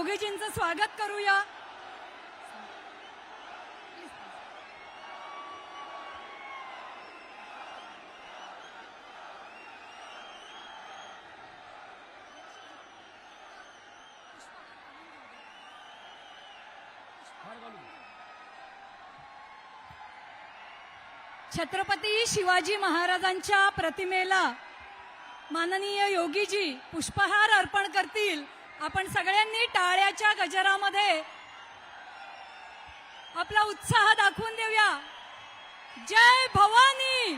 योगीजींचं स्वागत करूया। छत्रपती शिवाजी महाराजांच्या प्रतिमेला माननीय योगीजी पुष्पहार अर्पण करतील। आपण सगळ्यांनी टाळ्याच्या गजरामध्ये आपला उत्साह दाखवून देऊया। जय भवानी,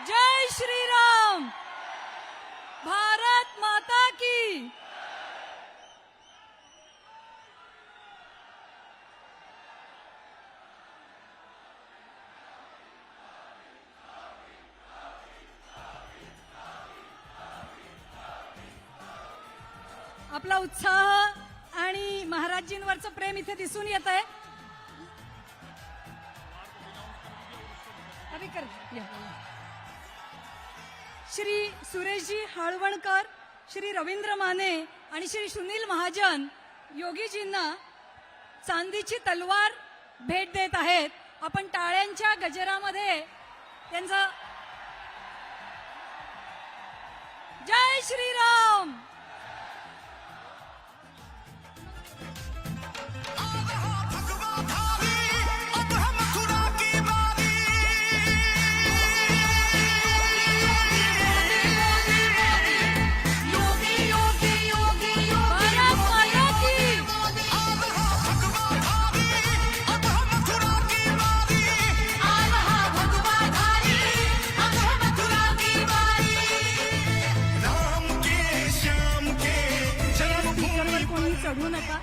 जय श्रीराम, भारत माता की। आपला उत्साह आणि महाराजजींवरचं प्रेम इथे दिसून येत आहे। श्री सुरेशजी हाळवणकर, श्री रवींद्र माने आणि श्री सुनील महाजन योगीजींना चांदीची तलवार भेट देत आहेत। आपण टाळ्यांच्या गजरामध्ये त्यांचा जय श्रीराम। चढू नका।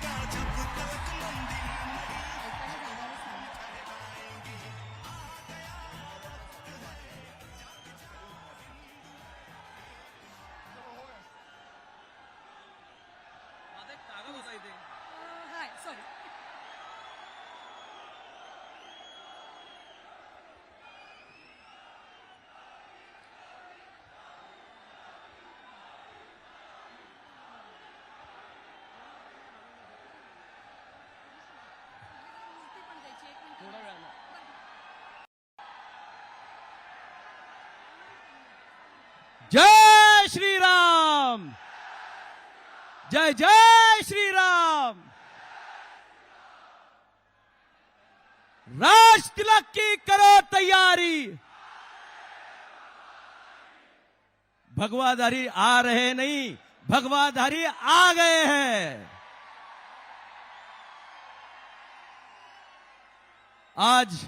Hi sorry. जय श्री राम, जय जय श्री राम। राज तिलक की करो तैयारी। भगवाधारी आ रहे नहीं, भगवाधारी आ गए हैं। आज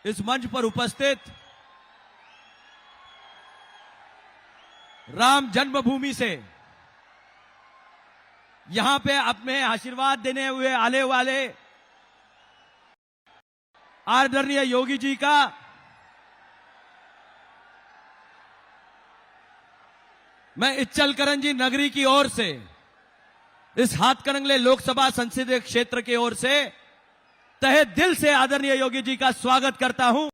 इस मंच पर उपस्थित राम जन्मभूमि से यहां पे अपने आशीर्वाद देने हुए आने वाले आदरणीय योगी जी का मैं इच्चलकरंजी नगरी की ओर से, इस हाथकरंगले लोकसभा संसदीय क्षेत्र की ओर से तहे दिल से आदरणीय योगी जी का स्वागत करता हूं।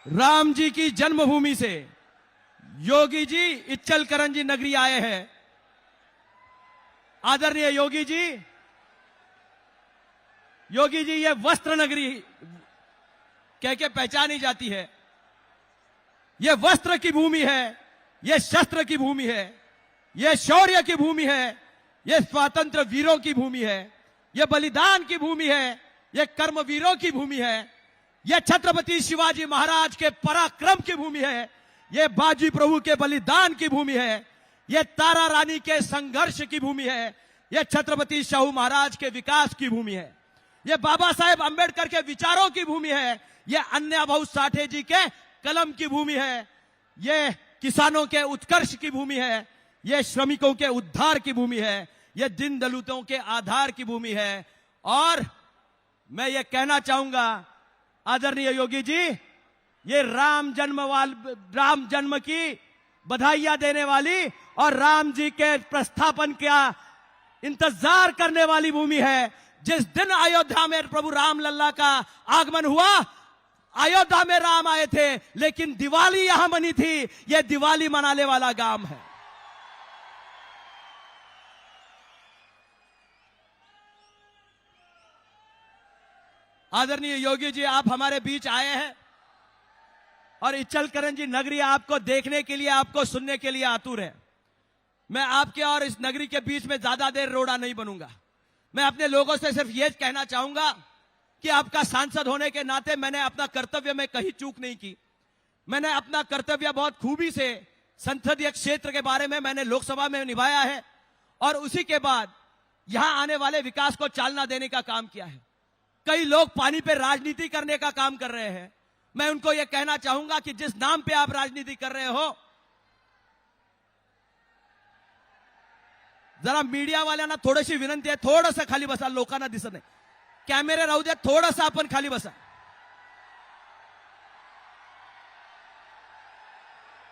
राम जी की जन्मभूमि से योगी जी इच्चलकरंजी नगरी आए हैं। आदरणीय योगी जी ये वस्त्र नगरी कह के पहचानी जाती है। ये वस्त्र की भूमि है, ये शस्त्र की भूमि है, ये शौर्य की भूमि है, ये स्वातंत्र वीरों की भूमि है, ये बलिदान की भूमि है, ये कर्मवीरों की भूमि है, ये छत्रपति शिवाजी महाराज के पराक्रम की भूमि है, ये बाजी प्रभु के बलिदान की भूमि है, ये तारा रानी के संघर्ष की भूमि है, ये छत्रपति शाहू महाराज के विकास की भूमि है, ये बाबा साहेब अंबेडकर के विचारों की भूमि है, ये अन्ना भाऊ साठे जी के कलम की भूमि है, ये किसानों के उत्कर्ष की भूमि है, ये श्रमिकों के उद्धार की भूमि है, ये दिन दलितों के आधार की भूमि है। और मैं ये कहना चाहूंगा आदरणीय योगी जी, ये राम जन्म की बधाइयां देने वाली और राम जी के प्रस्थापन का इंतजार करने वाली भूमि है। जिस दिन अयोध्या में प्रभु राम लल्ला का आगमन हुआ, अयोध्या में राम आए थे, लेकिन दिवाली यहां बनी थी। यह दिवाली मनाने वाला गांव है। आदरणीय योगी जी, आप हमारे बीच आए हैं और इचलकरंजी नगरी आपको देखने के लिए, आपको सुनने के लिए आतुर है। मैं आपके और इस नगरी के बीच में ज्यादा देर रोड़ा नहीं बनूंगा। मैं अपने लोगों से सिर्फ यह कहना चाहूंगा कि आपका सांसद होने के नाते मैंने अपना कर्तव्य में कहीं चूक नहीं की। मैंने अपना कर्तव्य बहुत खूबी से संसदीय क्षेत्र के बारे में मैंने लोकसभा में निभाया है और उसी के बाद यहां आने वाले विकास को चालना देने का काम किया है। कई लोग पानी पे राजनीति करने का काम कर रहे हैं। मैं उनको यह कहना चाहूंगा कि जिस नाम पे आप राजनीति कर रहे हो, जरा मीडिया वाल्यांना थोडीशी विनंती आहे, थोडंसं खाली बसा, लोकांना दिसत नाही, कॅमेरे राहू द्या, थोडंसं आपण खाली बसा।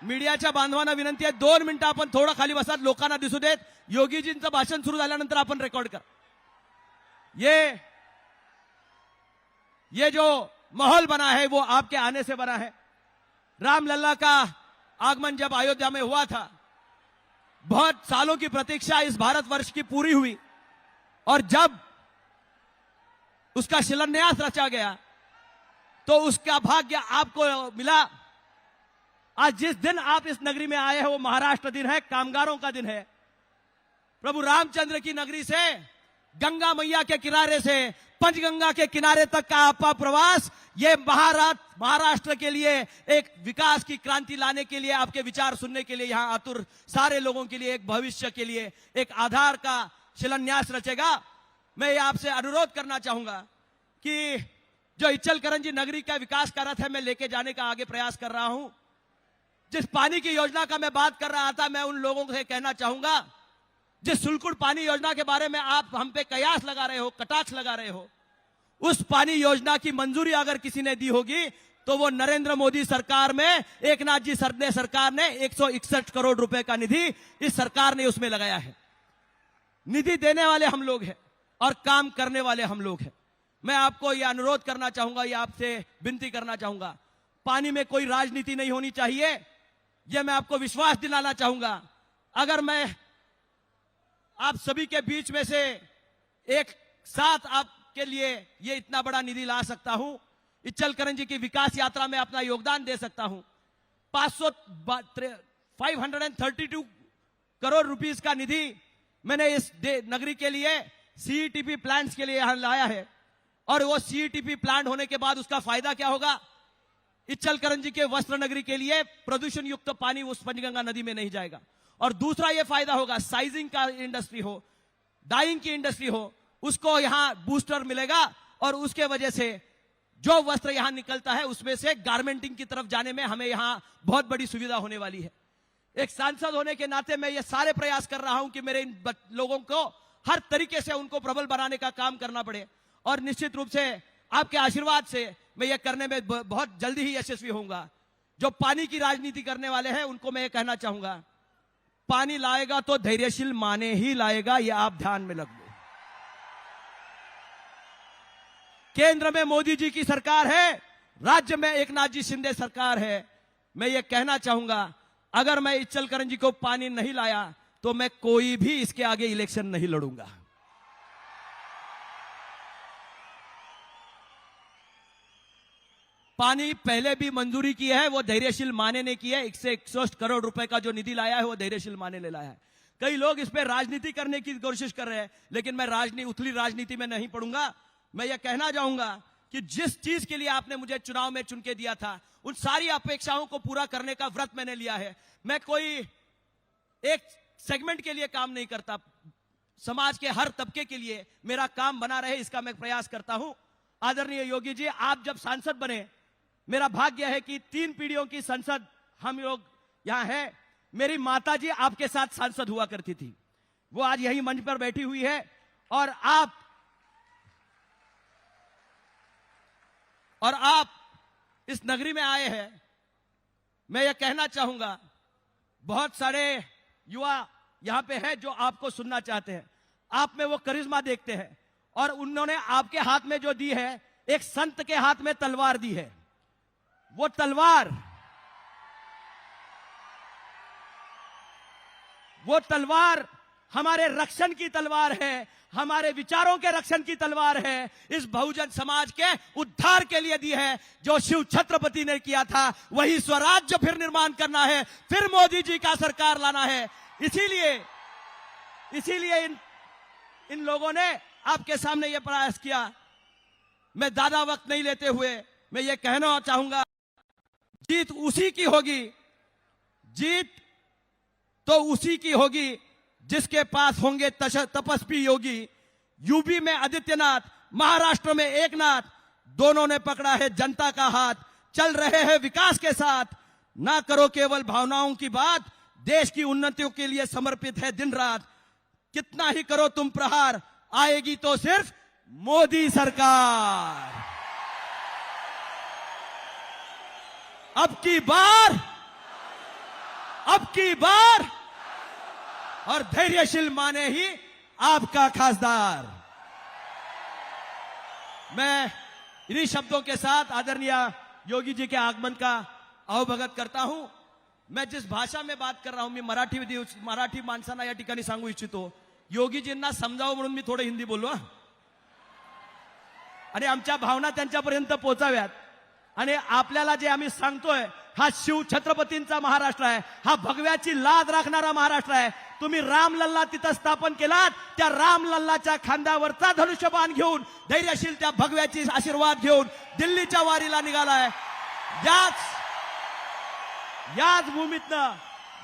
मीडियाच्या बांधवांना विनंती आहे, 2 मिनिटं आपण थोडं खाली बसा, लोकांना दिसू देत। योगीजींचं भाषण सुरू झाल्यानंतर आपण रेकॉर्ड करा। ये जो माहौल बना है वो आपके आने से बना है। रामलला का आगमन जब अयोध्या में हुआ था, बहुत सालों की प्रतीक्षा इस भारतवर्ष की पूरी हुई और जब उसका शिलान्यास रचा गया तो उसका भाग्य आपको मिला। आज जिस दिन आप इस नगरी में आए हैं वो महाराष्ट्र दिन है, कामगारों का दिन है। प्रभु रामचंद्र की नगरी से, गंगा मैया के किनारे से पंचगंगा के किनारे तक का आपका प्रवास, ये महाराष्ट्र के लिए एक विकास की क्रांति लाने के लिए, आपके विचार सुनने के लिए यहां आतुर सारे लोगों के लिए, एक भविष्य के लिए एक आधार का शिलान्यास रचेगा। मैं ये आपसे अनुरोध करना चाहूंगा कि जो इचलकरंजी नगरी का विकास का रथ है, मैं लेके जाने का आगे प्रयास कर रहा हूं। जिस पानी की योजना का मैं बात कर रहा था, मैं उन लोगों से कहना चाहूंगा, जिस सुलकुड़ पानी योजना के बारे में आप हम पे कयास लगा रहे हो, कटाक्ष लगा रहे हो, उस पानी योजना की मंजूरी अगर किसी ने दी होगी तो वो नरेंद्र मोदी सरकार में एकनाथ जी सरकार ने 161 करोड़ रुपए का निधि इस सरकार ने उसमें लगाया है। निधि देने वाले हम लोग हैं और काम करने वाले हम लोग हैं। मैं आपको यह अनुरोध करना चाहूंगा, यह आपसे विनती करना चाहूंगा, पानी में कोई राजनीति नहीं होनी चाहिए। यह मैं आपको विश्वास दिलाना चाहूंगा। अगर मैं आप सभी के बीच में से एक साथ आपके लिए ये इतना बड़ा निधि ला सकता हूं, इचलकरंजी की विकास यात्रा में अपना योगदान दे सकता हूं। 532 करोड़ रुपीस का निधि मैंने इस नगरी के लिए सीईटीपी प्लांट्स के लिए यहां लाया है और वो सीईटीपी प्लांट होने के बाद उसका फायदा क्या होगा? इचलकरंजी के वस्त्र नगरी के लिए प्रदूषण युक्त पानी उस पंचगंगा नदी में नहीं जाएगा। और दूसरा ये फायदा होगा, साइजिंग का इंडस्ट्री हो, डाइंग की इंडस्ट्री हो, उसको यहां बूस्टर मिलेगा और उसके वजह से जो वस्त्र यहां निकलता है उसमें से गारमेंटिंग की तरफ जाने में हमें यहां बहुत बड़ी सुविधा होने वाली है। एक सांसद होने के नाते मैं ये सारे प्रयास कर रहा हूं कि मेरे इन लोगों को हर तरीके से उनको प्रबल बनाने का काम करना पड़े और निश्चित रूप से आपके आशीर्वाद से मैं ये करने में बहुत जल्दी ही यशस्वी होऊंगा। जो पानी की राजनीति करने वाले हैं उनको मैं ये कहना चाहूंगा, पानी लाएगा तो धैर्यशील माने ही लाएगा, ये आप ध्यान में रख लो। केंद्र में मोदी जी की सरकार है, राज्य में एकनाथ जी शिंदे सरकार है। मैं ये कहना चाहूंगा, अगर मैं इचलकरंजी को पानी नहीं लाया तो मैं कोई भी इसके आगे इलेक्शन नहीं लड़ूंगा। पानी पहले भी मंजूरी की है, वो धैर्यशील माने ने की है। 161 करोड़ रुपए का जो निधि लाया है वो धैर्यशील माने ने लाया है। कई लोग इस पे राजनीति करने की कोशिश कर रहे हैं, लेकिन मैं उथली राजनीति में नहीं पड़ूंगा। मैं ये कहना चाहूंगा कि जिस चीज के लिए आपने मुझे चुनाव में चुन के दिया था, उन सारी अपेक्षाओं को पूरा करने का व्रत मैंने लिया है। मैं कोई एक सेगमेंट के लिए काम नहीं करता, समाज के हर तबके के लिए मेरा काम बना रहे, इसका मैं प्रयास करता हूं। आदरणीय योगी जी, आप जब सांसद बने, मेरा भाग्य है कि 3 पीढ़ियों की संसद हम लोग यहां हैं। मेरी माता जी आपके साथ सांसद हुआ करती थी, वो आज यही मंच पर बैठी हुई है और आप इस नगरी में आए हैं। मैं ये कहना चाहूंगा, बहुत सारे युवा यहां पे हैं जो आपको सुनना चाहते हैं, आप में वो करिश्मा देखते हैं और उन्होंने आपके हाथ में जो दी है, एक संत के हाथ में तलवार दी है। वो तलवार हमारे रक्षण की तलवार है, हमारे विचारों के रक्षण की तलवार है, इस बहुजन समाज के उद्धार के लिए दी है। जो शिव छत्रपति ने किया था वही स्वराज्य फिर निर्माण करना है, फिर मोदी जी का सरकार लाना है। इसीलिए इन लोगों ने आपके सामने यह प्रयास किया। मैं ज्यादा वक्त नहीं लेते हुए मैं ये कहना चाहूंगा, जीत उसी की होगी, जीत तो उसी की होगी जिसके पास होंगे तपस्वी योगी। यूपी में आदित्यनाथ, महाराष्ट्र में एकनाथ, दोनों ने पकड़ा है जनता का हाथ, चल रहे हैं विकास के साथ। ना करो केवल भावनाओं की बात, देश की उन्नतियों के लिए समर्पित है दिन रात। कितना ही करो तुम प्रहार, आएगी तो सिर्फ मोदी सरकार। अब की बार और धैर्यशील माने ही आपका खासदार। मैं इन्हीं शब्दों के साथ आदरणीय योगी जी के आगमन का अवभगत करता हूं। मैं जिस भाषा में बात कर रहा हूं, मी मराठी माणसांना या ठिकाणी सांगू इच्छितो, योगीजींना समजावं म्हणून मी थोडं हिंदी बोललो आणि आमच्या भावना त्यांच्यापर्यंत पोहोचाव्यात। आणि आपल्याला जे आम्ही सांगतोय, हा शिव छत्रपतींचा महाराष्ट्र आहे, हा भगव्याची लाद राखणारा महाराष्ट्र आहे। तुम्ही रामलल्ला तिथं स्थापन केलात, त्या रामलल्लाच्या खांद्यावरचा धनुष्यबाण घेऊन धैर्यशील त्या भगव्याची आशीर्वाद घेऊन दिल्लीच्या वारीला निघालाय। याच भूमीतनं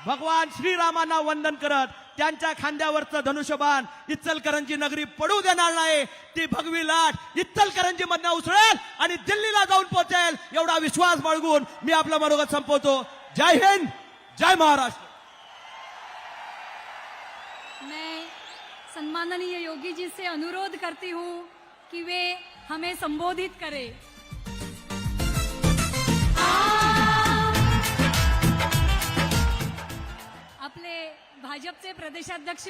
भगवान श्रीरामांना वंदन करत त्यांच्या खांद्यावरचं धनुष्यबाण इचलकरंजी नगरी पडू देणार नाही। ती भगवी लाट इचलकरंजी मधनं उसळेल आणि दिल्लीला जाऊन पोहोचेल, एवढा विश्वास बाळगून मी आपलं मनोगत संपवतो। जय हिंद, जय महाराष्ट्र। मैं सम्माननीय योगी जी से अनुरोध करती हूँ कि वे हमें संबोधित करें। आपले भाजपचे प्रदेशाध्यक्ष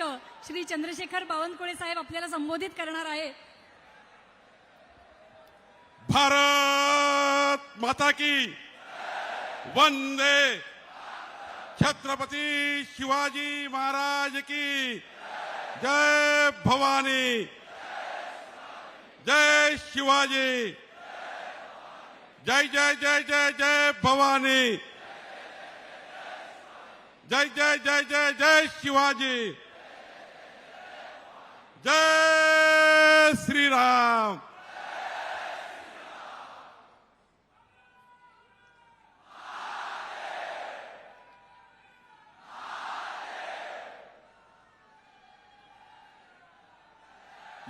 श्री चंद्रशेखर बावनकुळे साहेब आपल्याला संबोधित करणार आहेत। भारत माता की वंदे, छत्रपति शिवाजी महाराज की जय भवानी, जय शिवाजी, जय जय जय जय जय भवानी, जय जय जय जय जय शिवाजी, जय श्री राम।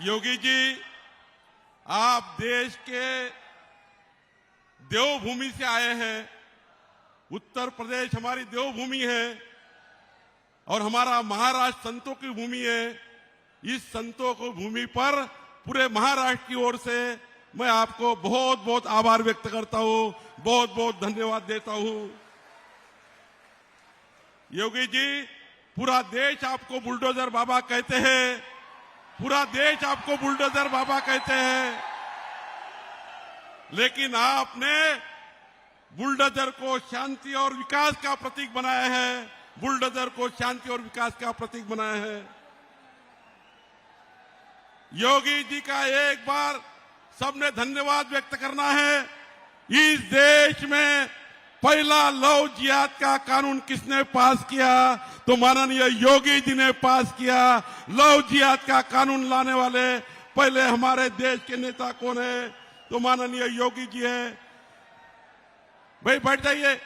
योगी जी, आप देश के देवभूमि से आए हैं। उत्तर प्रदेश हमारी देवभूमि है और हमारा महाराष्ट्र संतों की भूमि है। इस संतों की भूमि पर पूरे महाराष्ट्र की ओर से मैं आपको बहुत बहुत आभार व्यक्त करता हूं, बहुत बहुत धन्यवाद देता हूं। योगी जी, पूरा देश आपको बुलडोजर बाबा कहते हैं, पूरा देश आपको बुलडोजर बाबा कहते हैं, लेकिन आपने बुलडोजर को शांति और विकास का प्रतीक बनाया है, बुलडोजर को शांति और विकास का प्रतीक बनाया है। योगी जी का एक बार सबने धन्यवाद व्यक्त करना है। इस देश में पहला लव जिहाद का कानून किसने पास किया? तो माननीय योगी जी ने पास किया। लव जिहाद का कानून लाने वाले पहले हमारे देश के नेता कौन है? तो माननीय योगी जी है। भाई बैठ जाइए।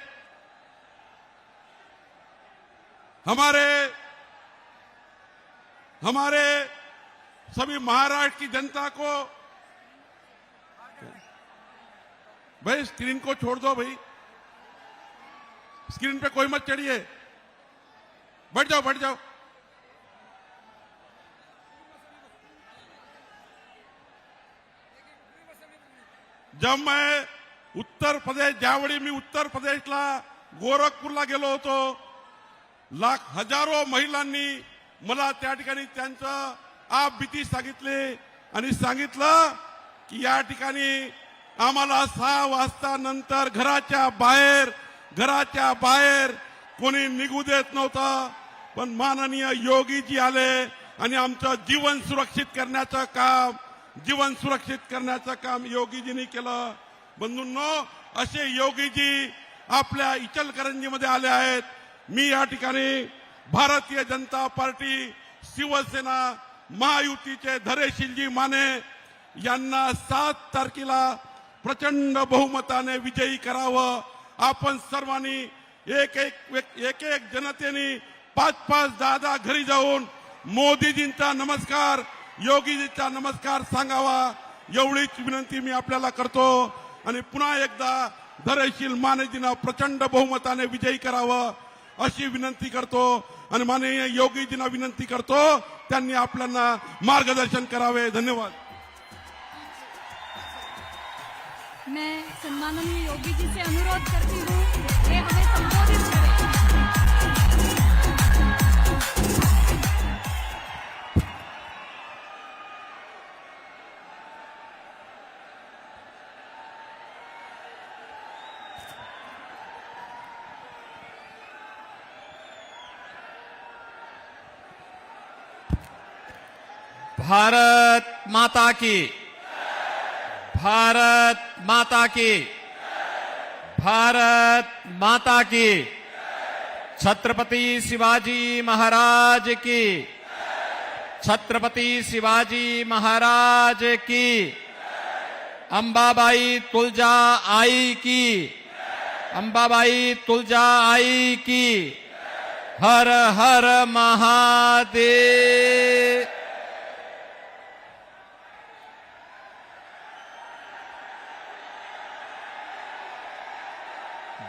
हमारे सभी महाराष्ट्र की जनता को, भाई स्क्रीन को छोड़ दो, भाई स्क्रीन पे कोई मत चढ़िए, बैठ जाओ बैठ जाओ। जब मैं उत्तर प्रदेश ज्यावेळी मी उत्तर प्रदेशला गोरखपूरला गेलो होतो, हजारो महिलांनी मला त्या ठिकाणी त्यांचं आप भीती सांगितली आणि सांगितलं की या ठिकाणी आम्हाला 6 वाजता नंतर घराच्या बाहेर कोणी निघू देत नव्हतं, पण माननीय योगीजी आले आणि आमचं जीवन सुरक्षित करण्याचं काम योगीजींनी केलं. बंधूंनो, असे योगीजी आपल्या इचलकरंजीमध्ये आले आहेत. मी या ठिकाणी भारतीय जनता पार्टी, शिवसेना, महायुतीचे धैर्यशीलजी माने यांना 7 तारखेला प्रचंड बहुमताने विजयी करावं. आपण सर्वांनी एक जनतेने 5-5, 10-10 घरी जाऊन मोदीजींचा नमस्कार, योगीजींचा नमस्कार सांगावा, एवढीच विनंती मी आपल्याला करतो. आणि पुन्हा एकदा धैर्यशील मानेजींना प्रचंड बहुमताने विजयी करावं अशी विनंती करतो. आणि माननीय योगीजींना विनंती करतो, त्यांनी आपल्याला मार्गदर्शन करावे. धन्यवाद. मैं सम्माननीय योगी जी से अनुरोध करती हूँ कि हमें संबोधित करें. भारत माता की, भारत माता की, भारत माता की. छत्रपति शिवाजी महाराज की, छत्रपति शिवाजी महाराज की. अंबाबाई तुलजा आई की, अंबाबाई तुलजा आई की. हर हर महादेव.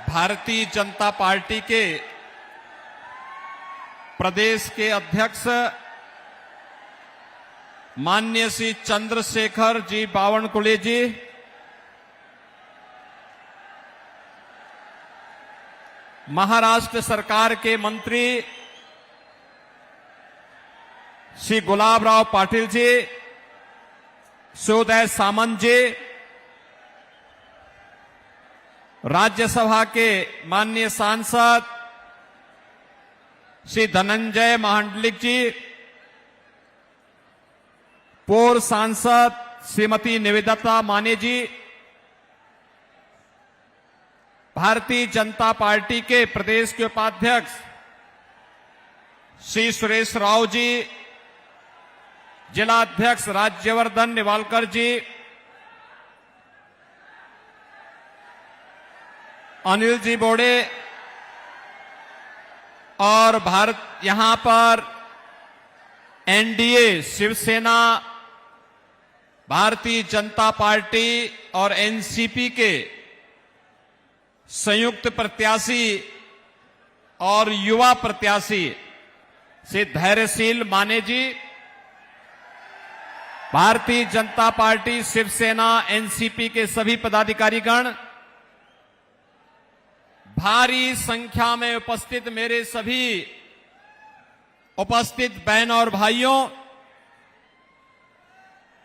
भारतीय जनता पार्टी के प्रदेश के अध्यक्ष माननीय श्री चंद्रशेखर जी बावनकुळे जी, महाराष्ट्र सरकार के मंत्री श्री गुलाबराव पाटिल जी, शिवोदय सामंत जी, राज्यसभा के माननीय सांसद श्री धनंजय महांडलिक जी, पूर्व सांसद श्रीमती निवेदिता माने जी, भारतीय जनता पार्टी के प्रदेश के उपाध्यक्ष श्री सुरेश राव जी, जिला अध्यक्ष राज्यवर्धन निवालकर जी, अनिल जी बोड़े और यहां पर एनडीए, शिवसेना, भारतीय जनता पार्टी और एनसीपी के संयुक्त प्रत्याशी और युवा प्रत्याशी श्री धैर्यशील माने जी, भारतीय जनता पार्टी, शिवसेना, एनसीपी के सभी पदाधिकारीगण, भारी संख्या में उपस्थित मेरे सभी उपस्थित बहन और भाइयों,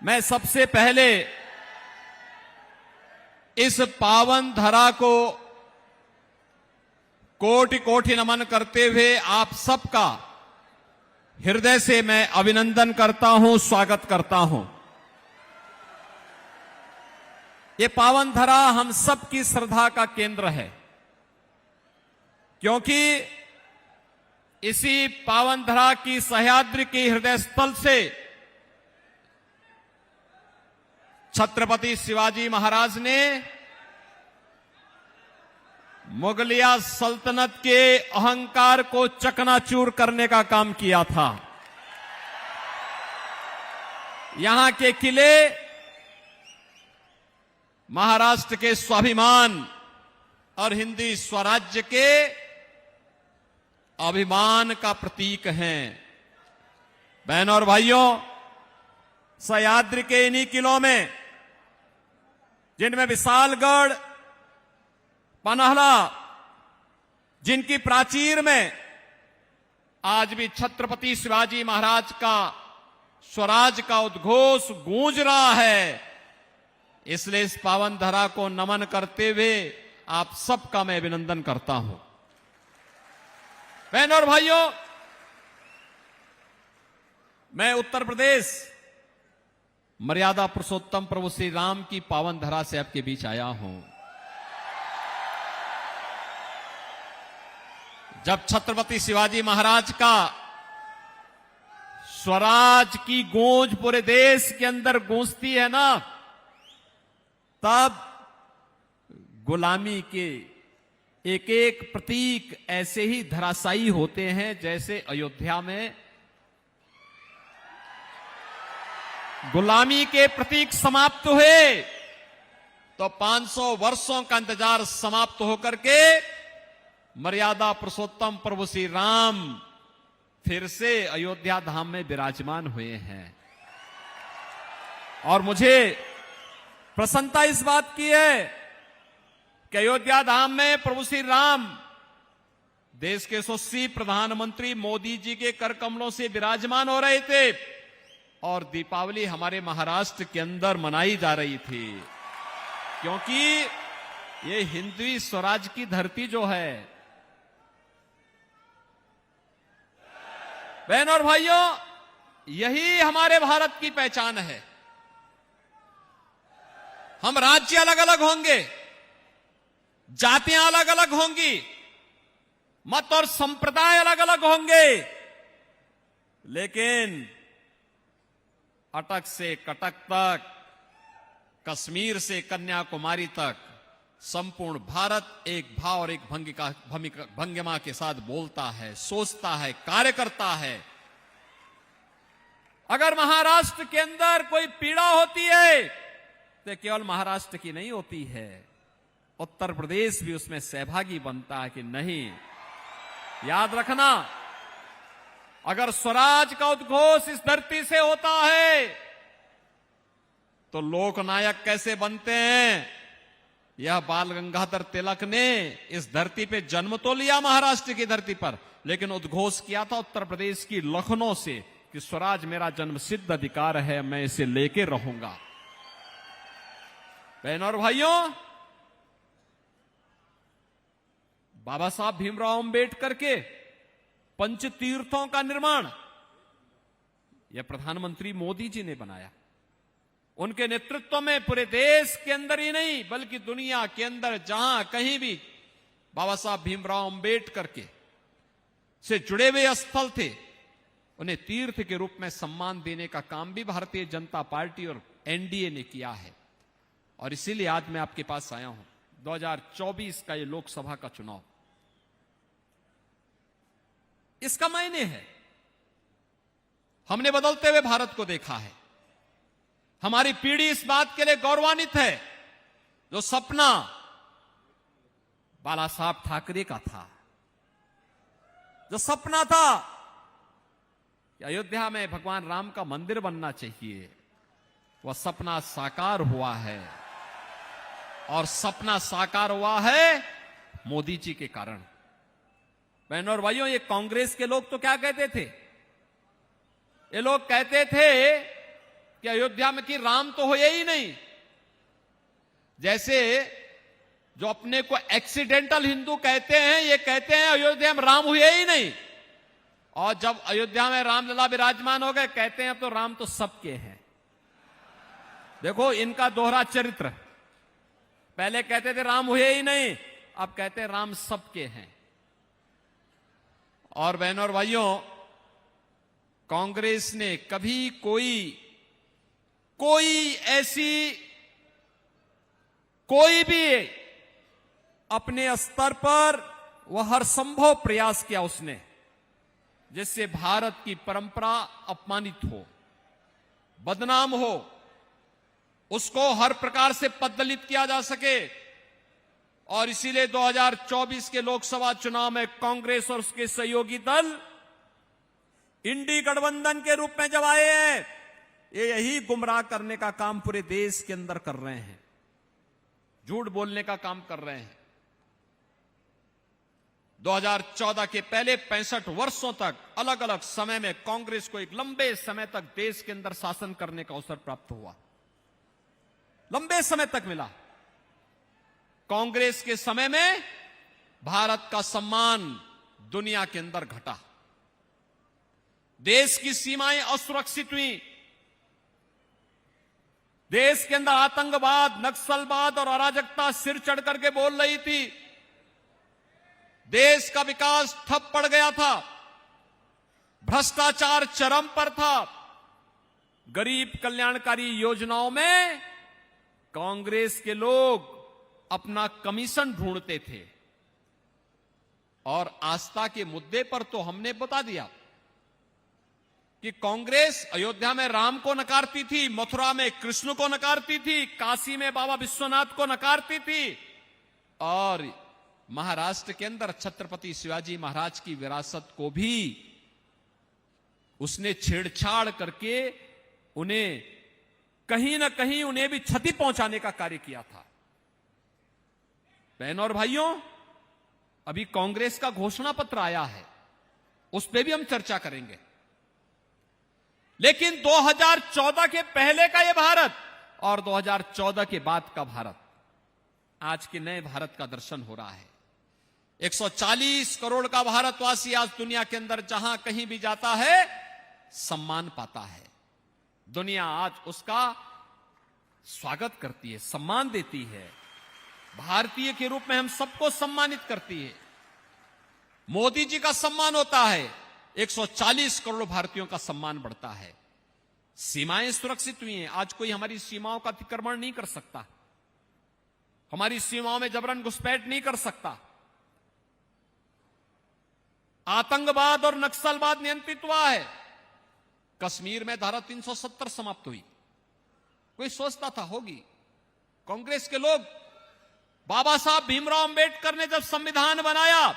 मैं सबसे पहले इस पावन धरा को कोटि कोटि नमन करते हुए आप सबका हृदय से मैं अभिनंदन करता हूं, स्वागत करता हूं. ये पावन धरा हम सबकी श्रद्धा का केंद्र है, क्योंकि इसी पावन धरा की सह्याद्री के हृदय स्थल से छत्रपति शिवाजी महाराज ने मुगलिया सल्तनत के अहंकार को चकनाचूर करने का काम किया था. यहां के किले महाराष्ट्र के स्वाभिमान और हिंदी स्वराज्य के अभिमान का प्रतीक हैं. बहनों और भाइयों, सह्याद्री के इन्हीं किलों में, जिनमें विशालगढ़, पनहला, जिनकी प्राचीर में आज भी छत्रपति शिवाजी महाराज का स्वराज का उद्घोष गूंज रहा है, इसलिए इस पावन धरा को नमन करते हुए आप सबका मैं अभिनंदन करता हूं। बहनों और भाइयों, मैं उत्तर प्रदेश मर्यादा पुरुषोत्तम प्रभु श्री राम की पावन धरा से आपके बीच आया हूं। जब छत्रपति शिवाजी महाराज का स्वराज की गूंज पूरे देश के अंदर गूंजती है ना, तब गुलामी के एक एक प्रतीक ऐसे ही धराशायी होते हैं जैसे अयोध्या में गुलामी के प्रतीक समाप्त हुए तो 500 वर्षों का इंतजार समाप्त होकर के मर्यादा पुरुषोत्तम प्रभु श्री राम फिर से अयोध्या धाम में विराजमान हुए हैं। और मुझे प्रसन्नता इस बात की है कि अयोध्या धाम में प्रभु श्री राम देश के यशस्वी प्रधानमंत्री मोदी जी के कर कमलों से विराजमान हो रहे थे और दीपावली हमारे महाराष्ट्र के अंदर मनाई जा रही थी, क्योंकि ये हिंदवी स्वराज की धरती जो है। बहनों और भाइयों, यही हमारे भारत की पहचान है। हम राज्य अलग अलग होंगे, जातियां अलग अलग होंगी, मत और संप्रदाय अलग अलग होंगे, लेकिन अटक से कटक तक, कश्मीर से कन्याकुमारी तक संपूर्ण भारत एक भाव और एक भंगिमा के साथ बोलता है, सोचता है, कार्य करता है। अगर महाराष्ट्र के अंदर कोई पीड़ा होती है तो केवल महाराष्ट्र की नहीं होती है, उत्तर प्रदेश भी उसमें सहभागी बनता है कि नहीं। याद रखना, अगर स्वराज का उद्घोष इस धरती से होता है तो लोकनायक कैसे बनते हैं। यह बाल गंगाधर तिलक ने इस धरती पे जन्म तो लिया महाराष्ट्र की धरती पर, लेकिन उद्घोष किया था उत्तर प्रदेश की लखनऊ से कि स्वराज मेरा जन्म सिद्ध अधिकार है, मैं इसे लेके रहूंगा। बहनों और भाइयों, बाबा साहब भीमराव अंबेडकर के पंच तीर्थों का निर्माण यह प्रधानमंत्री मोदी जी ने बनाया। उनके नेतृत्व में पूरे देश के अंदर ही नहीं बल्कि दुनिया के अंदर जहां कहीं भी बाबा साहब भीमराव अंबेडकर के से जुड़े हुए स्थल थे, उन्हें तीर्थ के रूप में सम्मान देने का काम भी भारतीय जनता पार्टी और एनडीए ने किया है। और इसीलिए आज मैं आपके पास आया हूं। 2024 का ये लोकसभा का चुनाव, इसका मायने है, हमने बदलते हुए भारत को देखा है। हमारी पीढ़ी इस बात के लिए गौरवान्वित है, जो सपना बाला साहब ठाकरे का था, जो सपना था कि अयोध्या में भगवान राम का मंदिर बनना चाहिए, वह सपना साकार हुआ है। और सपना साकार हुआ है मोदी जी के कारण। बहनों और भाइयों, ये कांग्रेस के लोग तो क्या कहते थे? ये लोग कहते थे कि अयोध्या में कि राम तो हुए ही नहीं। जैसे जो अपने को एक्सीडेंटल हिंदू कहते हैं, ये कहते हैं अयोध्या में राम हुए ही नहीं, और जब अयोध्या में रामलला विराजमान हो गए कहते हैं तो राम तो सबके हैं। देखो इनका दोहरा चरित्र, पहले कहते थे राम हुए ही नहीं, अब कहते हैं राम सबके हैं। और बहनों और भाइयों, कांग्रेस ने कभी कोई भी अपने स्तर पर वह हर संभव प्रयास किया उसने, जिससे भारत की परंपरा अपमानित हो, बदनाम हो, उसको हर प्रकार से पददलित किया जा सके। और इसीलिए 2024 के लोकसभा चुनाव में कांग्रेस और उसके सहयोगी दल इंडी गठबंधन के रूप में जब आए हैं, ये यही गुमराह करने का काम पूरे देश के अंदर कर रहे हैं, झूठ बोलने का काम कर रहे हैं। 2014 के पहले 65 वर्षों तक अलग अलग समय में कांग्रेस को एक लंबे समय तक देश के अंदर शासन करने का अवसर प्राप्त हुआ, लंबे समय तक मिला। कांग्रेस के समय में भारत का सम्मान दुनिया के अंदर घटा, देश की सीमाएं असुरक्षित हुई, देश के अंदर आतंकवाद, नक्सलवाद और अराजकता सिर चढ़ करके बोल रही थी, देश का विकास ठप पड़ गया था, भ्रष्टाचार चरम पर था। गरीब कल्याणकारी योजनाओं में कांग्रेस के लोग अपना कमीशन ढूंढते थे, और आस्था के मुद्दे पर तो हमने बता दिया कि कांग्रेस अयोध्या में राम को नकारती थी, मथुरा में कृष्ण को नकारती थी, काशी में बाबा विश्वनाथ को नकारती थी, और महाराष्ट्र के अंदर छत्रपति शिवाजी महाराज की विरासत को भी उसने छेड़छाड़ करके उन्हें कहीं ना कहीं उन्हें भी क्षति पहुंचाने का कार्य किया था। बहनों और भाइयों, अभी कांग्रेस का घोषणा पत्र आया है, उस पर भी हम चर्चा करेंगे। लेकिन 2014 के पहले का यह भारत और 2014 के बाद का भारत, आज के नए भारत का दर्शन हो रहा है। 140 करोड़ का भारतवासी आज दुनिया के अंदर जहां कहीं भी जाता है सम्मान पाता है। दुनिया आज उसका स्वागत करती है, सम्मान देती है, भारतीय के रूप में हम सबको सम्मानित करती है। मोदी जी का सम्मान होता है, 140 करोड़ भारतीयों का सम्मान बढ़ता है। सीमाएं सुरक्षित हुई हैं, आज कोई हमारी सीमाओं का अतिक्रमण नहीं कर सकता, हमारी सीमाओं में जबरन घुसपैठ नहीं कर सकता। आतंकवाद और नक्सलवाद नियंत्रित हुआ है। कश्मीर में धारा 370 समाप्त हुई। कोई सोचता था होगी? कांग्रेस के लोग, बाबा साहब भीमराव अंबेडकर ने जब संविधान बनाया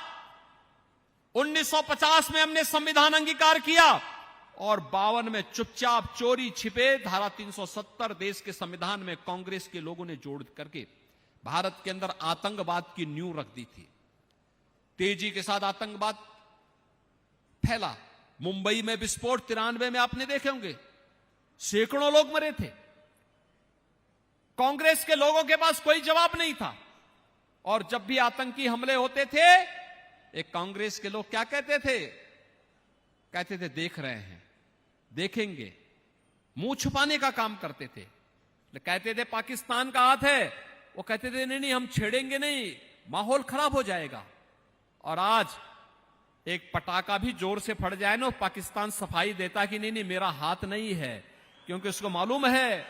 1950 में हमने संविधान अंगीकार किया, और 52 में चुपचाप चोरी छिपे धारा 370 देश के संविधान में कांग्रेस के लोगों ने जोड़ करके भारत के अंदर आतंकवाद की नींव रख दी थी। तेजी के साथ आतंकवाद फैला। मुंबई में विस्फोट 93 में आपने देखे होंगे, सैकड़ों लोग मरे थे। कांग्रेस के लोगों के पास कोई जवाब नहीं था, और जब भी आतंकी हमले होते थे, एक कांग्रेस के लोग क्या कहते थे? कहते थे देख रहे हैं, देखेंगे, मुंह छुपाने का काम करते थे। कहते थे पाकिस्तान का हाथ है, वो कहते थे नहीं नहीं हम छेड़ेंगे नहीं, माहौल खराब हो जाएगा। और आज एक पटाखा भी जोर से फट जाए ना, पाकिस्तान सफाई देता कि नहीं नहीं मेरा हाथ नहीं है, क्योंकि उसको मालूम है,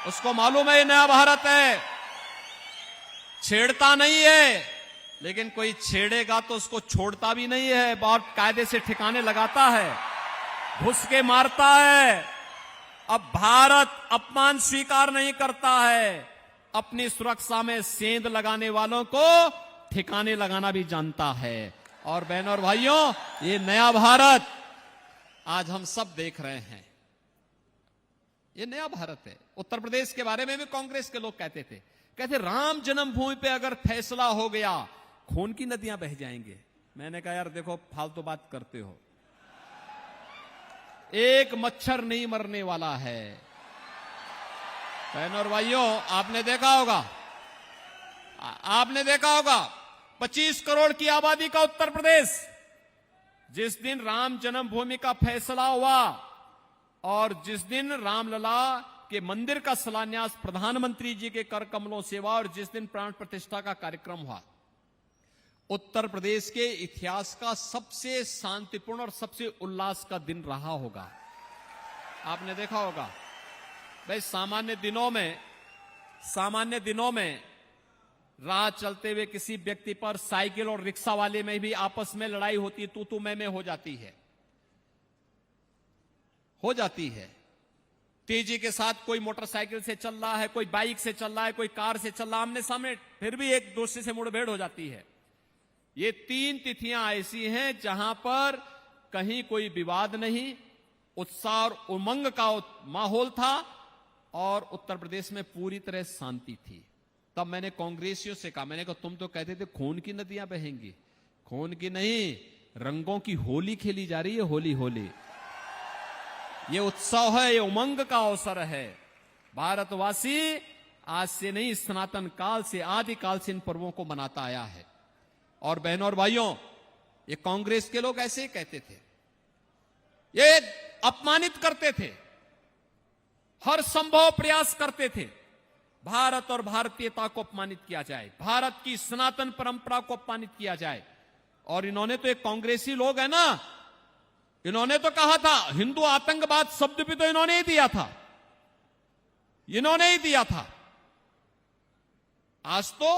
उसको मालूम है ये नया भारत है, छेड़ता नहीं है, लेकिन कोई छेड़ेगा तो उसको छोड़ता भी नहीं है, बहुत कायदे से ठिकाने लगाता है, घुस के मारता है। अब भारत अपमान स्वीकार नहीं करता है, अपनी सुरक्षा में सेंध लगाने वालों को ठिकाने लगाना भी जानता है। और बहनों और भाइयों, ये नया भारत आज हम सब देख रहे हैं, ये नया भारत है। उत्तर प्रदेश के बारे में भी कांग्रेस के लोग कहते राम जन्मभूमि पे अगर फैसला हो गया खून की नदियां बह जाएंगे। मैंने कहा यार देखो फालतू बात करते हो, एक मच्छर नहीं मरने वाला है। बहनों और भाइयों, आपने देखा होगा 25 करोड़ की आबादी का उत्तर प्रदेश, जिस दिन राम जन्मभूमि का फैसला हुआ और जिस दिन रामलला के मंदिर का शिलान्यास प्रधानमंत्री जी के कर कमलों से हुआ और जिस दिन प्राण प्रतिष्ठा का कार्यक्रम हुआ, उत्तर प्रदेश के इतिहास का सबसे शांतिपूर्ण और सबसे उल्लास का दिन रहा होगा। आपने देखा होगा भाई, सामान्य दिनों में राह चलते हुए किसी व्यक्ति पर साइकिल और रिक्शा वाले में भी आपस में लड़ाई होती है, तू मैं हो जाती है। तेजी के साथ कोई मोटरसाइकिल से चल रहा है, कोई बाइक से चल रहा है, कोई कार से चल रहा है, आमने सामने, फिर भी एक दूसरे से मुठभेड़ हो जाती है। ये 3 तिथियां ऐसी हैं जहां पर कहीं कोई विवाद नहीं, उत्साह और उमंग का माहौल था और उत्तर प्रदेश में पूरी तरह शांति थी। तब मैंने कांग्रेसियों से कहा, मैंने कहा तुम तो कहते थे खून की नदियां बहेंगी, खून की नहीं, रंगों की होली खेली जा रही है, होली। ये उत्सव है, ये उमंग का अवसर है। भारतवासी आज से नहीं, सनातन काल से, आदि काल से इन पर्वों को मनाता आया है। और बहनों और भाइयों, ये कांग्रेस के लोग ऐसे ही कहते थे, ये अपमानित करते थे, हर संभव प्रयास करते थे भारत और भारतीयता को अपमानित किया जाए, भारत की सनातन परंपरा को अपमानित किया जाए। और इन्होंने तो, एक कांग्रेसी लोग है ना, इन्होंने तो कहा था, हिंदू आतंकवाद शब्द भी तो इन्होंने ही दिया था, इन्होंने ही दिया था। आज तो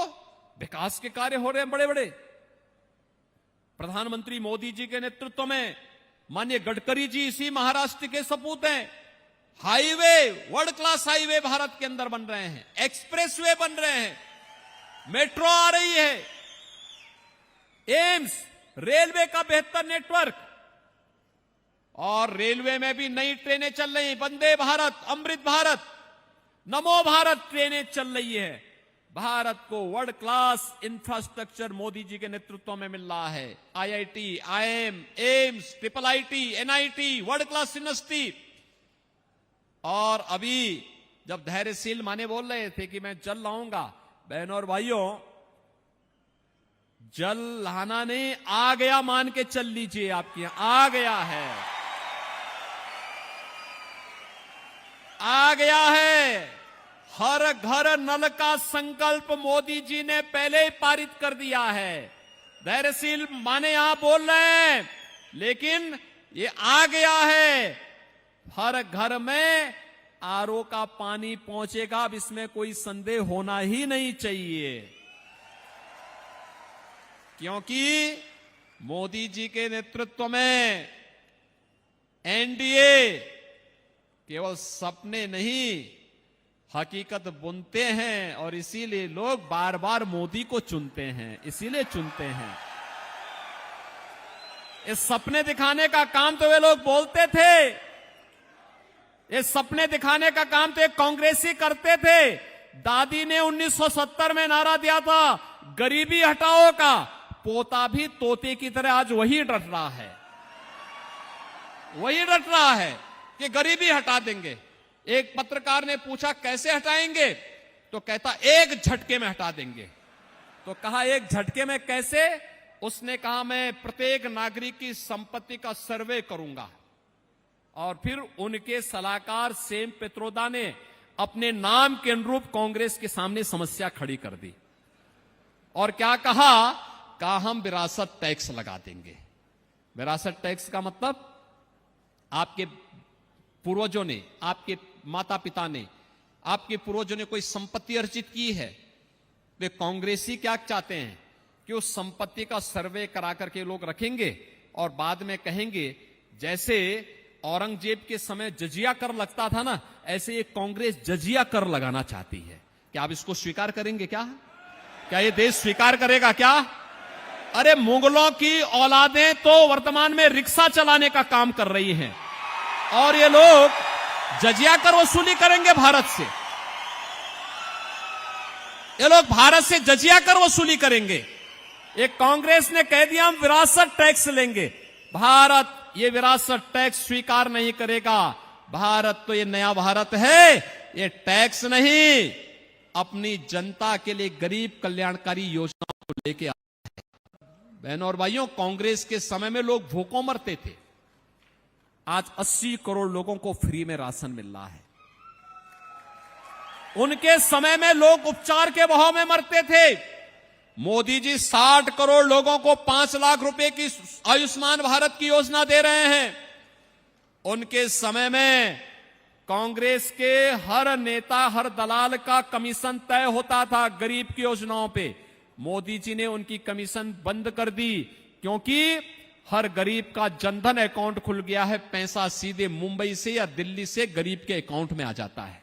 विकास के कार्य हो रहे हैं बड़े बड़े। प्रधानमंत्री मोदी जी के नेतृत्व में माननीय गडकरी जी इसी महाराष्ट्र के सपूत हैं। Highway, world class highway Bharat के अंदर बन रहे हैं, एक्सप्रेसवे बन रहे हैं, मेट्रो आ रही है, एम्स, रेलवे का बेहतर नेटवर्क, और रेलवे में भी नई ट्रेनें चल रही हैं, वंदे भारत, अमृत भारत, नमो भारत ट्रेनें चल रही है। भारत को world class infrastructure Modi ji के नेतृत्व में मिल रहा है। IIT, IIM, AIIMS, triple IT, NIT, world class university. और अभी जब धैर्यशील माने बोल रहे थे कि मैं जल लाऊंगा, बहनों और भाइयों, जल लाना नहीं, आ गया मान के चल लीजिए, आपके यहां आ गया है, आ गया है। हर घर नल का संकल्प मोदी जी ने पहले ही पारित कर दिया है। धैर्यशील माने यहां बोल रहे हैं, लेकिन ये आ गया है। हर घर में आरओ का पानी पहुंचेगा, अब इसमें कोई संदेह होना ही नहीं चाहिए, क्योंकि मोदी जी के नेतृत्व में एनडीए केवल सपने नहीं, हकीकत बुनते हैं। और इसीलिए लोग बार बार मोदी को चुनते हैं, इसीलिए चुनते हैं। इस सपने दिखाने का काम तो वे लोग बोलते थे, ये सपने दिखाने का काम तो एक कांग्रेसी करते थे। दादी ने 1970 में नारा दिया था, गरीबी हटाओ का, पोता भी तोते की तरह आज वही डट रहा है, वही डट रहा है कि गरीबी हटा देंगे। एक पत्रकार ने पूछा कैसे हटाएंगे, तो कहता एक झटके में हटा देंगे। तो कहा एक झटके में कैसे? उसने कहा मैं प्रत्येक नागरिक की संपत्ति का सर्वे करूंगा। और फिर उनके सलाहकार सेम पित्रोदा ने अपने नाम के अनुरूप कांग्रेस के सामने समस्या खड़ी कर दी। और क्या कहा? कहा हम विरासत टैक्स लगा देंगे। विरासत टैक्स का मतलब आपके पूर्वजों ने, आपके माता पिता ने, आपके पूर्वजों ने कोई संपत्ति अर्जित की है, वे कांग्रेसी क्या चाहते हैं कि उस संपत्ति का सर्वे करा करके लोग रखेंगे और बाद में कहेंगे जैसे औरंगजेब के समय जजिया कर लगता था ना, ऐसे ये कांग्रेस जजिया कर लगाना चाहती है। क्या आप इसको स्वीकार करेंगे? क्या ये देश स्वीकार करेगा क्या? अरे मुगलों की औलादें तो वर्तमान में रिक्शा चलाने का काम कर रही हैं और ये लोग जजिया कर वसूली करेंगे भारत से। ये लोग भारत से जजिया कर वसूली करेंगे। एक कांग्रेस ने कह दिया हम विरासत टैक्स लेंगे। भारत ये विरासत टैक्स स्वीकार नहीं करेगा। भारत तो ये नया भारत है, ये टैक्स नहीं, अपनी जनता के लिए गरीब कल्याणकारी योजनाओं को लेके आया है। बहनों और भाइयों, कांग्रेस के समय में लोग भूखों मरते थे, आज 80 करोड़ लोगों को फ्री में राशन मिल रहा है। उनके समय में लोग उपचार के बहाव में मरते थे। मोदी जी 60 करोड़ लोगों को 5 लाख रुपए की आयुष्मान भारत की योजना दे रहे हैं। उनके समय में कांग्रेस के हर नेता, हर दलाल का कमीशन तय होता था गरीब की योजनाओं पे। मोदी जी ने उनकी कमीशन बंद कर दी, क्योंकि हर गरीब का जनधन अकाउंट खुल गया है। पैसा सीधे मुंबई से या दिल्ली से गरीब के अकाउंट में आ जाता है।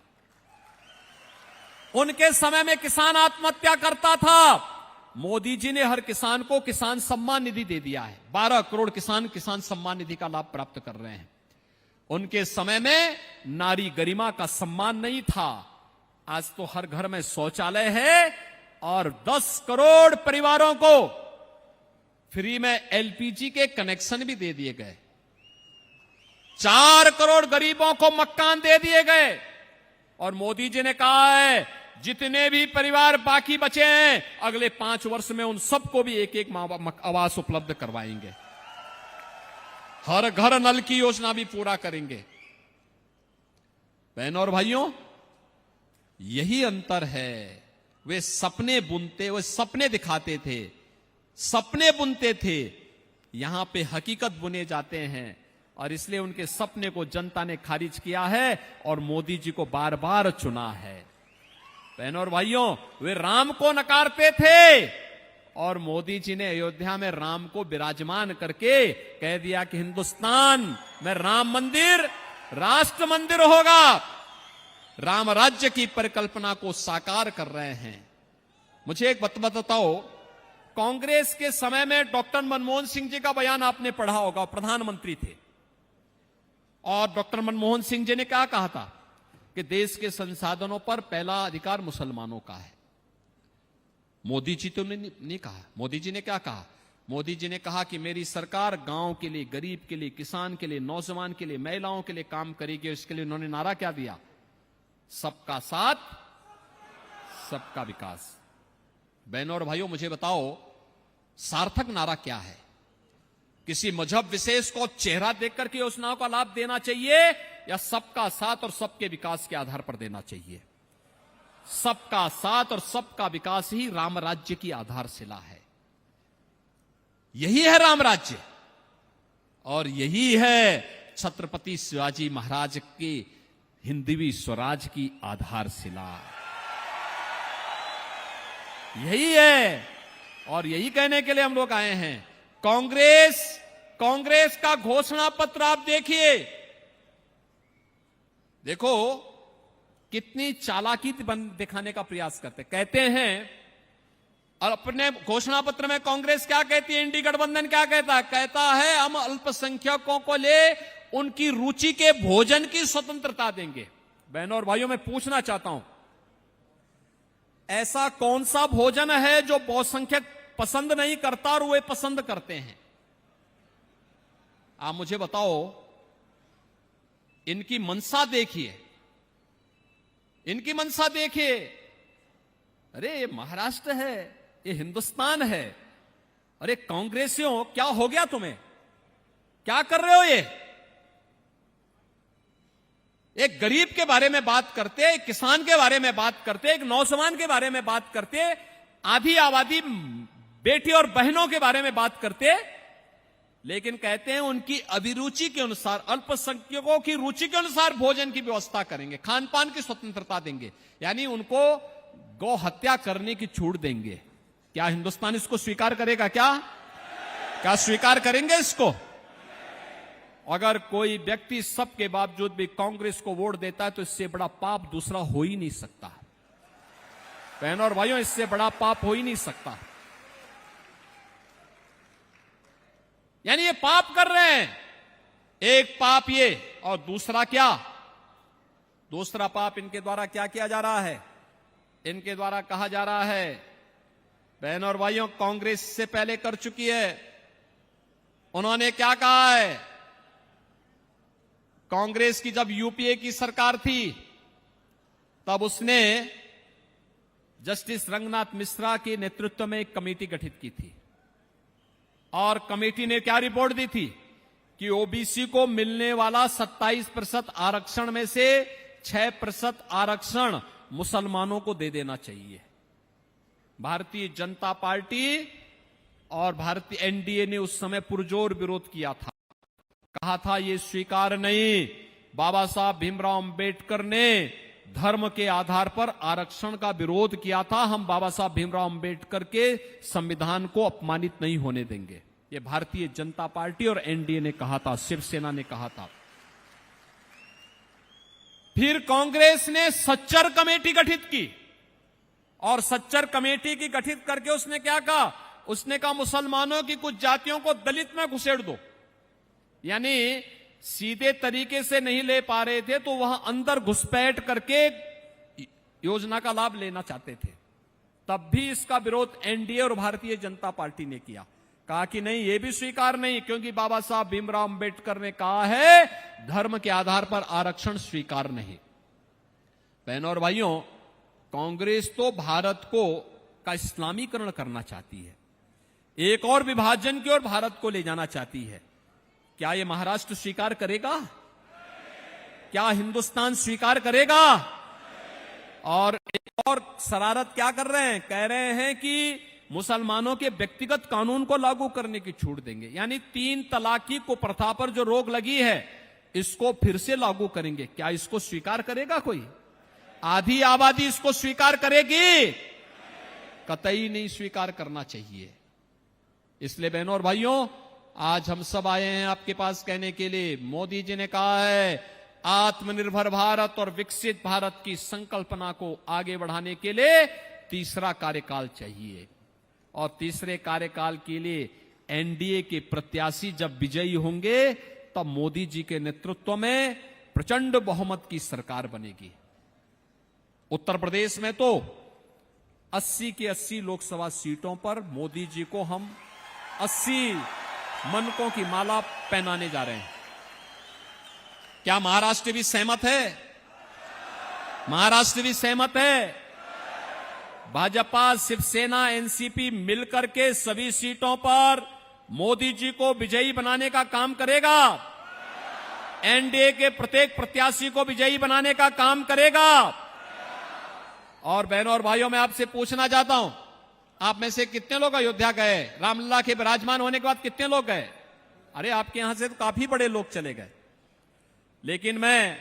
उनके समय में किसान आत्महत्या करता था, मोदी जी ने हर किसान को किसान सम्मान निधि दे दिया है। 12 करोड़ किसान किसान सम्मान निधि का लाभ प्राप्त कर रहे हैं। उनके समय में नारी गरिमा का सम्मान नहीं था, आज तो हर घर में शौचालय है और 10 करोड़ परिवारों को फ्री में एलपीजी के कनेक्शन भी दे दिए गए। 4 करोड़ गरीबों को मकान दे दिए गए और मोदी जी ने कहा है जितने भी परिवार बाकी बचे हैं अगले 5 वर्ष में उन सबको भी एक एक आवास उपलब्ध करवाएंगे। हर घर नल की योजना भी पूरा करेंगे। बहनों और भाइयों, यही अंतर है। वे सपने बुनते, वे सपने दिखाते थे, सपने बुनते थे, यहां पे हकीकत बुने जाते हैं और इसलिए उनके सपने को जनता ने खारिज किया है और मोदी जी को बार बार चुना है। बहनों और भाइयों, वे राम को नकारते थे और मोदी जी ने अयोध्या में राम को विराजमान करके कह दिया कि हिंदुस्तान में राम मंदिर राष्ट्र मंदिर होगा। राम राज्य की परिकल्पना को साकार कर रहे हैं। मुझे एक बात बताओ, कांग्रेस के समय में डॉक्टर मनमोहन सिंह जी का बयान आपने पढ़ा होगा, प्रधानमंत्री थे और डॉक्टर मनमोहन सिंह जी ने क्या कहा था कि देश के संसाधनों पर पहला अधिकार मुसलमानों का है। मोदी जी तो नहीं कहा। मोदी जी ने क्या कहा? मोदी जी ने कहा कि मेरी सरकार गांव के लिए, गरीब के लिए, किसान के लिए, नौजवान के लिए, महिलाओं के लिए काम करेगी। इसके लिए उन्होंने नारा क्या दिया? सबका साथ, सबका विकास। बहनों और भाइयों, मुझे बताओ सार्थक नारा क्या है? किसी मजहब विशेष को चेहरा देखकर के योजनाओं का लाभ देना चाहिए या सबका साथ और सबके विकास के आधार पर देना चाहिए? सबका साथ और सबका विकास ही राम राज्य की आधारशिला है। यही है राम राज्य और यही है छत्रपति शिवाजी महाराज की हिंदवी स्वराज की आधारशिला। यही है और यही कहने के लिए हम लोग आए हैं। कांग्रेस का घोषणा पत्र आप देखिए, देखो कितनी चालाकी दिखाने का प्रयास करते। कहते हैं और अपने घोषणा पत्र में कांग्रेस क्या कहती है, इंडी गठबंधन क्या कहता है हम अल्पसंख्यकों को ले उनकी रुचि के भोजन की स्वतंत्रता देंगे। बहनों और भाइयों, मैं पूछना चाहता हूं, ऐसा कौन सा भोजन है जो बहुसंख्यक पसंद नहीं करता और वे पसंद करते हैं? आप मुझे बताओ। इनकी मंशा देखिए, इनकी मंशा देखिए। अरे ये महाराष्ट्र है, ये हिंदुस्तान है। अरे कांग्रेसियों, क्या हो गया तुम्हें? क्या कर रहे हो? ये एक गरीब के बारे में बात करते, एक किसान के बारे में बात करते, एक नौजवान के बारे में बात करते, आधी आबादी बेटी और बहनों के बारे में बात करते, लेकिन कहते हैं उनकी अभिरुचि के अनुसार, अल्पसंख्यकों की रुचि के अनुसार भोजन की व्यवस्था करेंगे, खान पान की स्वतंत्रता देंगे, यानी उनको गौ हत्या करने की छूट देंगे। क्या हिंदुस्तान इसको स्वीकार करेगा? क्या स्वीकार करेंगे इसको? अगर कोई व्यक्ति सबके बावजूद भी कांग्रेस को वोट देता है तो इससे बड़ा पाप दूसरा हो ही नहीं सकता। बहनों और भाइयों, इससे बड़ा पाप हो ही नहीं सकता। यानी ये पाप कर रहे हैं। एक पाप ये, और दूसरा क्या? दूसरा पाप इनके द्वारा क्या किया जा रहा है? इनके द्वारा कहा जा रहा है, बहनों और भाइयों, कांग्रेस से पहले कर चुकी है। उन्होंने क्या कहा है? कांग्रेस की जब यूपीए की सरकार थी तब उसने जस्टिस रंगनाथ मिश्रा के नेतृत्व में एक कमेटी गठित की थी और कमेटी ने क्या रिपोर्ट दी थी कि ओबीसी को मिलने वाला 27% आरक्षण में से 6% आरक्षण मुसलमानों को दे देना चाहिए। भारतीय जनता पार्टी और भारतीय एनडीए ने उस समय पुरजोर विरोध किया था, कहा था ये स्वीकार नहीं। बाबा साहब भीमराव अंबेडकर ने धर्म के आधार पर आरक्षण का विरोध किया था। हम बाबा साहब भीमराव अंबेडकर के संविधान को अपमानित नहीं होने देंगे। ये भारतीय जनता पार्टी और एनडीए ने कहा था, शिवसेना ने कहा था। फिर कांग्रेस ने सच्चर कमेटी गठित की और सच्चर कमेटी की गठित करके उसने क्या कहा? उसने कहा मुसलमानों की कुछ जातियों को दलित में घुसेड़ दो। यानी सीधे तरीके से नहीं ले पा रहे थे तो वहां अंदर घुसपैठ करके योजना का लाभ लेना चाहते थे। तब भी इसका विरोध एनडीए और भारतीय जनता पार्टी ने किया, कहा कि नहीं, ये भी स्वीकार नहीं, क्योंकि बाबा साहब भीमराव अंबेडकर ने कहा है धर्म के आधार पर आरक्षण स्वीकार नहीं। बहनों और भाइयों, कांग्रेस तो भारत को का इस्लामीकरण करना चाहती है, एक और विभाजन की ओर भारत को ले जाना चाहती है। क्या यह महाराष्ट्र स्वीकार करेगा? क्या हिंदुस्तान स्वीकार करेगा? और एक और शरारत क्या कर रहे हैं? कह रहे हैं कि मुसलमानों के व्यक्तिगत कानून को लागू करने की छूट देंगे, यानी 3 तलाकी को प्रथा पर जो रोक लगी है इसको फिर से लागू करेंगे। क्या इसको स्वीकार करेगा कोई? आधी आबादी इसको स्वीकार करेगी? कतई नहीं स्वीकार करना चाहिए। इसलिए बहनों और भाइयों, आज हम सब आए हैं आपके पास कहने के लिए, मोदी जी ने कहा है आत्मनिर्भर भारत और विकसित भारत की संकल्पना को आगे बढ़ाने के लिए तीसरा कार्यकाल चाहिए, और तीसरे कार्यकाल के लिए एनडीए के प्रत्याशी जब विजयी होंगे तब मोदी जी के नेतृत्व में प्रचंड बहुमत की सरकार बनेगी। उत्तर प्रदेश में तो 80 की 80 लोकसभा सीटों पर मोदी जी को हम 80 मनकों की माला पहनाने जा रहे हैं। क्या महाराष्ट्र भी सहमत है? महाराष्ट्र भी सहमत है। भाजपा, शिवसेना, एनसीपी मिलकर के सभी सीटों पर मोदी जी को विजयी बनाने का काम करेगा। एनडीए के प्रत्येक प्रत्याशी को विजयी बनाने का काम करेगा। और बहनों और भाइयों, मैं आपसे पूछना चाहता हूं, आप में से कितने लोग अयोध्या गए? रामलला के विराजमान होने के बाद कितने लोग गए? अरे आपके यहां से तो काफी बड़े लोग चले गए। लेकिन मैं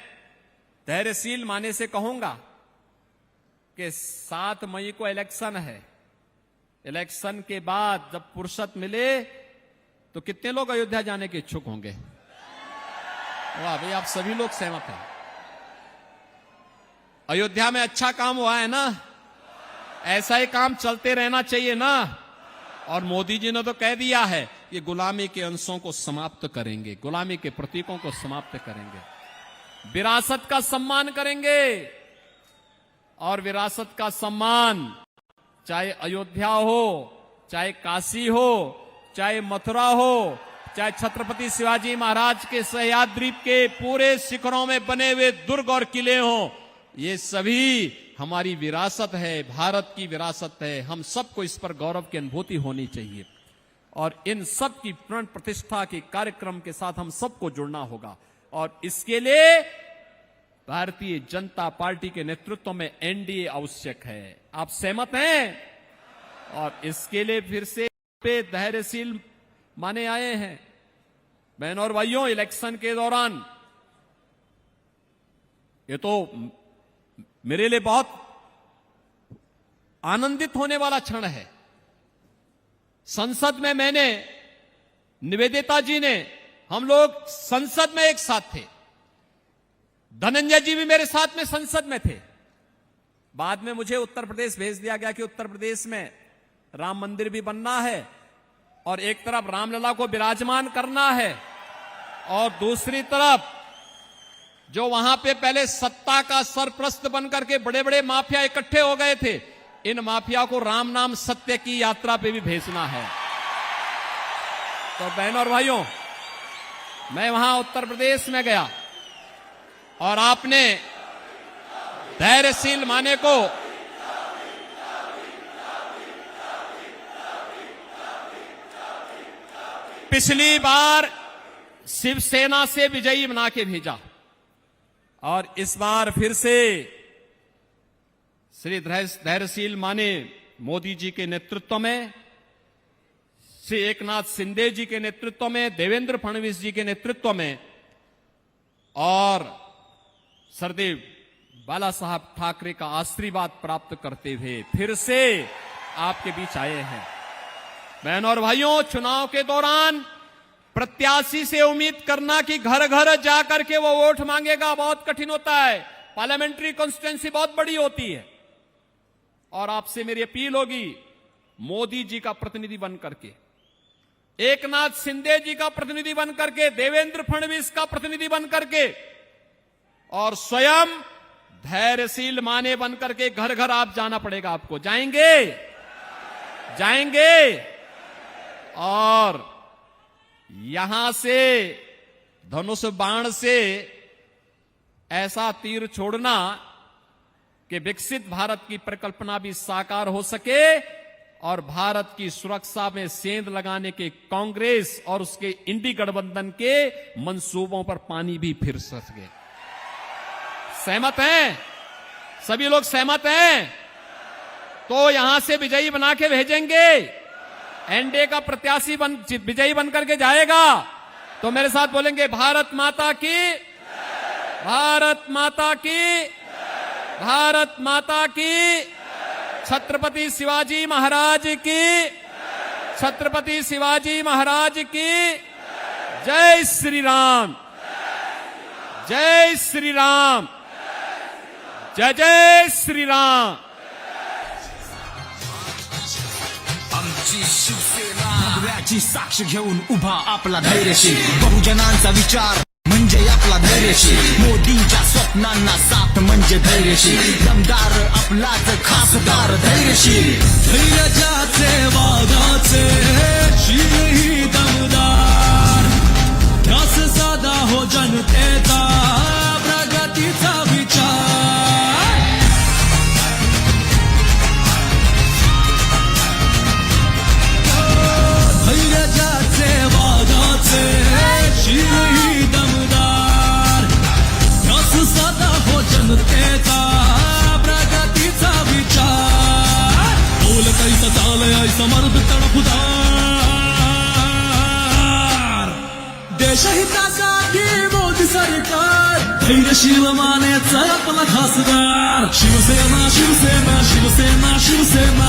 धैर्यशील माने से कहूंगा कि 7 मई को इलेक्शन है। इलेक्शन के बाद जब फुर्सत मिले तो कितने लोग अयोध्या जाने के इच्छुक होंगे? वाह भाई, आप सभी लोग सहमत हैं। अयोध्या में अच्छा काम हुआ है ना, ऐसा ही काम चलते रहना चाहिए ना। और मोदी जी ने तो कह दिया है कि गुलामी के अंशों को समाप्त करेंगे, गुलामी के प्रतीकों को समाप्त करेंगे, विरासत का सम्मान करेंगे। और विरासत का सम्मान चाहे अयोध्या हो, चाहे काशी हो, चाहे मथुरा हो, चाहे छत्रपति शिवाजी महाराज के सह्याद्री के पूरे शिखरों में बने हुए दुर्ग और किले हों, ये सभी हमारी विरासत है, भारत की विरासत है। हम सबको इस पर गौरव की अनुभूति होनी चाहिए, और इन सब की प्राण प्रतिष्ठा के कार्यक्रम के साथ हम सबको जुड़ना होगा। और इसके लिए भारतीय जनता पार्टी के नेतृत्व में एनडीए आवश्यक है। आप सहमत हैं? और इसके लिए फिर से पे धैर्यशील माने आए हैं। बहनों और भाइयों, इलेक्शन के दौरान ये तो मेरे लिए बहुत आनंदित होने वाला क्षण है। संसद में मैंने, निवेदिता जी ने, हम लोग संसद में एक साथ थे, धनंजय जी भी मेरे साथ में संसद में थे। बाद में मुझे उत्तर प्रदेश भेज दिया गया कि उत्तर प्रदेश में राम मंदिर भी बनना है, और एक तरफ रामलला को विराजमान करना है, और दूसरी तरफ जो वहां पे पहले सत्ता का सरप्रस्त बनकर के बड़े बड़े माफिया इकट्ठे हो गए थे, इन माफिया को राम नाम सत्य की यात्रा पे भी भेजना है। तो बहनों और भाइयों, मैं वहां उत्तर प्रदेश में गया, और आपने धैर्यशील माने को पिछली बार शिवसेना से विजयी बना के भेजा, और इस बार फिर से श्री धैर्यशील माने मोदी जी के नेतृत्व में, श्री एकनाथ शिंदे जी के नेतृत्व में, देवेंद्र फडणवीस जी के नेतृत्व में, और सरदेव बाला साहब ठाकरे का आशीर्वाद प्राप्त करते हुए फिर से आपके बीच आए हैं। बहनों और भाइयों, चुनाव के दौरान प्रत्याशी से उम्मीद करना कि घर घर जाकर के वो वोट मांगेगा बहुत कठिन होता है। पार्लियामेंट्री कॉन्स्टिट्यूंसी बहुत बड़ी होती है, और आपसे मेरी अपील होगी, मोदी जी का प्रतिनिधि बन करके, एकनाथ शिंदे जी का प्रतिनिधि बन करके, देवेंद्र फडणवीस का प्रतिनिधि बन करके, और स्वयं धैर्यशील माने बन करके घर घर आप जाना पड़ेगा। आपको जाएंगे? जाएंगे? और यहां से धनुष बाण से ऐसा तीर छोड़ना कि विकसित भारत की परिकल्पना भी साकार हो सके और भारत की सुरक्षा में सेंध लगाने के कांग्रेस और उसके इंडी गठबंधन के मंसूबों पर पानी भी फिर सके। सहमत हैं? सभी लोग सहमत हैं? तो यहां से विजयी बना के भेजेंगे। एनडीए का प्रत्याशी विजयी बन करके जाएगा। तो मेरे साथ बोलेंगे, भारत माता की, भारत माता की, भारत माता की, छत्रपति शिवाजी महाराज की, छत्रपति शिवाजी महाराज की। जय श्री राम, जय श्री राम, जय जय श्री राम। आमची शिवसेना भगव्याची साक्ष घेऊन उभा आपला धैर्यशील, बहुजनांचा विचार म्हणजे आपला धैर्यशील, मोदींच्या स्वप्नांना साथ म्हणजे धैर्यशील, दमदार आपलाच खासदार धैर्यशील, धैर्याचे वादाचे शीलही दमदार, ध्यास साधा हो जनतेचा प्रगतीचा विचार, धैर्याचे वादाचे शीलही दमदार, ध्यास साधा हो जनतेचा प्रगतीचा विचार, बोल कैसा चालय ऐसा मर्द तडफुदार, देशहितासाठी मोदी सरकार धैर्यशील मानेचा आपला खासदार, शिवसेना शिवसेना शिवसेना शिवसेना.